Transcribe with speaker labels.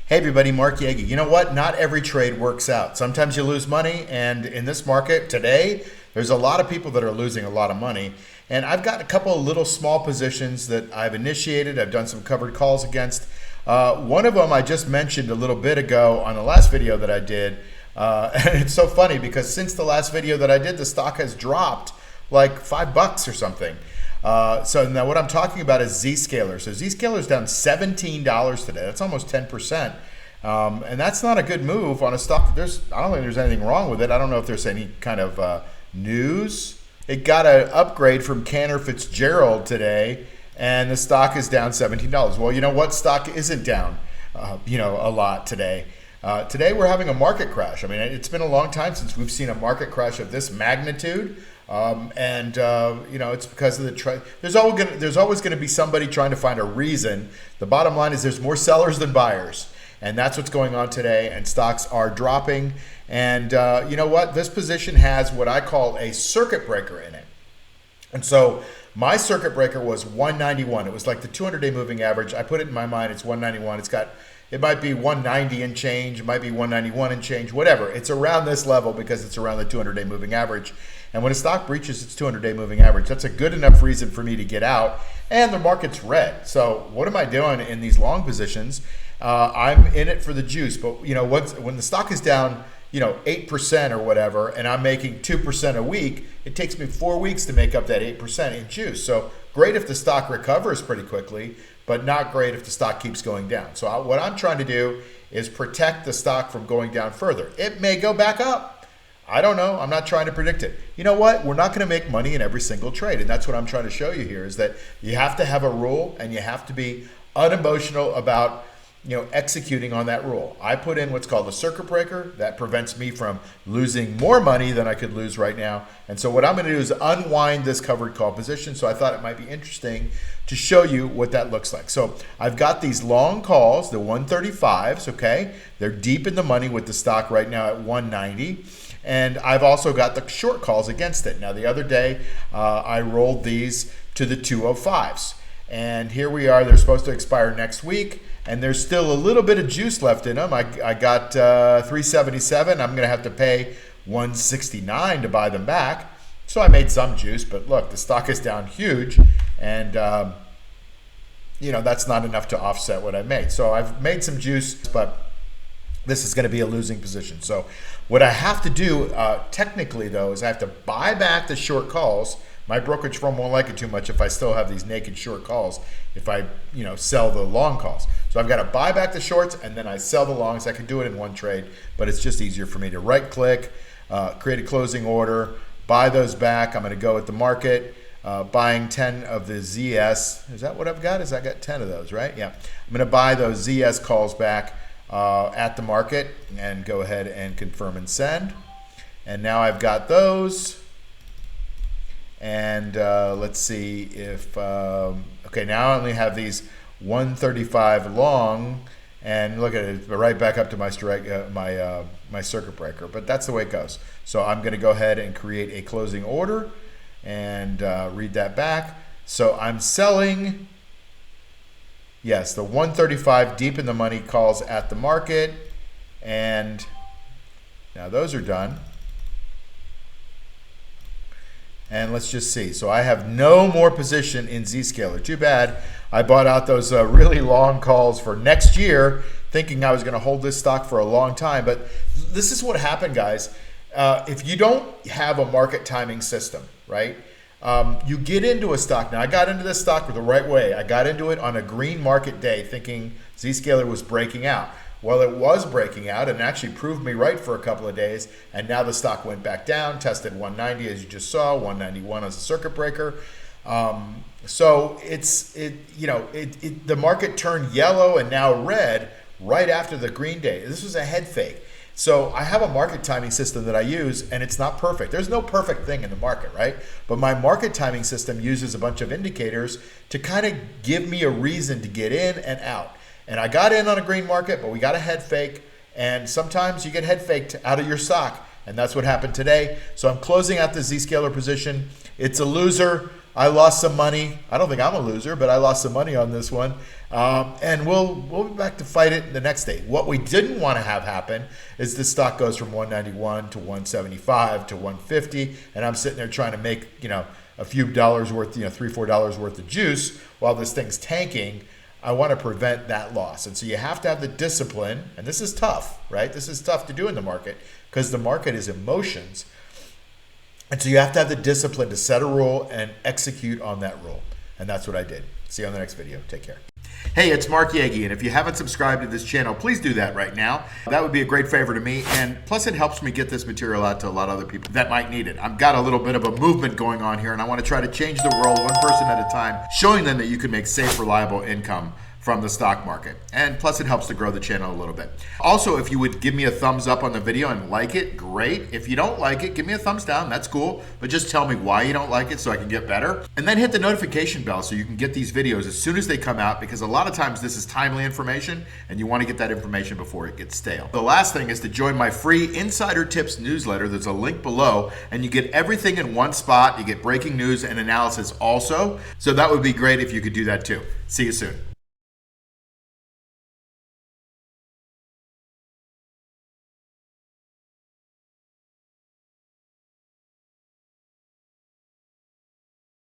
Speaker 1: Hey everybody, Mark Yagi. You know what? Not every trade works out. Sometimes you lose money, and in this market today, there's a lot of people that are losing a lot of money. And I've got a couple of little small positions that I've initiated. I've done some covered calls against. One of them I just mentioned a little bit ago on the last video that I did. And it's so funny because since the last video that I did, the stock has dropped like $5 or something. So now what I'm talking about is ZScaler. So ZScaler is down $17 today. That's almost 10%. And that's not a good move on a stock. I don't think there's anything wrong with it. I don't know if there's any kind of news. It got an upgrade from Cantor Fitzgerald today, and the stock is down $17. Well, you know what stock isn't down, a lot today? Today we're having a market crash. I mean, it's been a long time since we've seen a market crash of this magnitude. It's because of the there's always going to be somebody trying to find a reason. The bottom line is there's more sellers than buyers, and that's what's going on today. And stocks are dropping. And you know what? This position has what I call a circuit breaker in it. And so my circuit breaker was 191. It was like the 200-day moving average. I put it in my mind. It's 191. It might be 190 and change. It might be 191 and change. Whatever. It's around this level because it's around the 200-day moving average. And when a stock breaches its 200-day moving average, that's a good enough reason for me to get out. And the market's red. So what am I doing in these long positions? I'm in it for the juice. But when the stock is down, 8% or whatever, and I'm making 2% a week, it takes me 4 weeks to make up that 8% in juice. So great if the stock recovers pretty quickly, but not great if the stock keeps going down. So what I'm trying to do is protect the stock from going down further. It may go back up. I don't know. I'm not trying to predict it. You know what? We're not going to make money in every single trade. And that's what I'm trying to show you here is that you have to have a rule and you have to be unemotional about executing on that rule. I put in what's called a circuit breaker that prevents me from losing more money than I could lose right now. And so what I'm going to do is unwind this covered call position. So I thought it might be interesting to show you what that looks like. So I've got these long calls, the 135s, okay? They're deep in the money with the stock right now at 190. And I've also got the short calls against it. Now the other day, I rolled these to the 205s. And here we are. They're supposed to expire next week. And there's still a little bit of juice left in them. I got 377. I'm going to have to pay 169 to buy them back. So I made some juice. But look, the stock is down huge. And, that's not enough to offset what I made. So I've made some juice, but this is going to be a losing position. So what I have to do technically, though, is I have to buy back the short calls. My brokerage firm won't like it too much if I still have these naked short calls if I, sell the long calls. So I've got to buy back the shorts and then I sell the longs. I can do it in one trade, but it's just easier for me to right click, create a closing order, buy those back. I'm going to go at the market, buying 10 of the ZS. Is that what I've got? I got 10 of those, right? Yeah. I'm going to buy those ZS calls back at the market and go ahead and confirm and send. And now I've got those. And let's see if, okay, now I only have these 135 long, and look at it, right back up to my strike, my circuit breaker. But that's the way it goes. So I'm going to go ahead and create a closing order and read that back. So I'm selling, yes, the 135 deep in the money calls at the market, and now those are done. And let's just see. So I have no more position in ZScaler. Too bad. I bought out those really long calls for next year, thinking I was going to hold this stock for a long time. But this is what happened, guys. If you don't have a market timing system, right? You get into a stock. Now, I got into this stock the right way. I got into it on a green market day, thinking ZScaler was breaking out. Well, it was breaking out and actually proved me right for a couple of days. And now the stock went back down, tested 190 as you just saw, 191 as a circuit breaker. So the market turned yellow and now red right after the green day. This was a head fake. So I have a market timing system that I use, and it's not perfect. There's no perfect thing in the market, right? But my market timing system uses a bunch of indicators to kind of give me a reason to get in and out. And I got in on a green market, but we got a head fake. And sometimes you get head faked out of your stock. And that's what happened today. So I'm closing out the ZScaler position. It's a loser. I lost some money. I don't think I'm a loser, but I lost some money on this one. And we'll be back to fight it the next day. What we didn't want to have happen is the stock goes from 191 to 175 to 150, and I'm sitting there trying to make, a few dollars worth, $3-4 worth of juice while this thing's tanking. I want to prevent that loss. And so you have to have the discipline, and this is tough, right? This is tough to do in the market because the market is emotions. And so you have to have the discipline to set a rule and execute on that rule. And that's what I did. See you on the next video. Take care. Hey, it's Mark Yagi, and if you haven't subscribed to this channel, please do that right now. That would be a great favor to me, and plus it helps me get this material out to a lot of other people that might need it. I've got a little bit of a movement going on here, and I want to try to change the world one person at a time, showing them that you can make safe, reliable income from the stock market. And plus it helps to grow the channel a little bit. Also, if you would give me a thumbs up on the video and like it, great. If you don't like it, give me a thumbs down, that's cool. But just tell me why you don't like it so I can get better. And then hit the notification bell so you can get these videos as soon as they come out, because a lot of times this is timely information and you want to get that information before it gets stale. The last thing is to join my free Insider Tips newsletter. There's a link below, and you get everything in one spot. You get breaking news and analysis also. So that would be great if you could do that too. See you soon.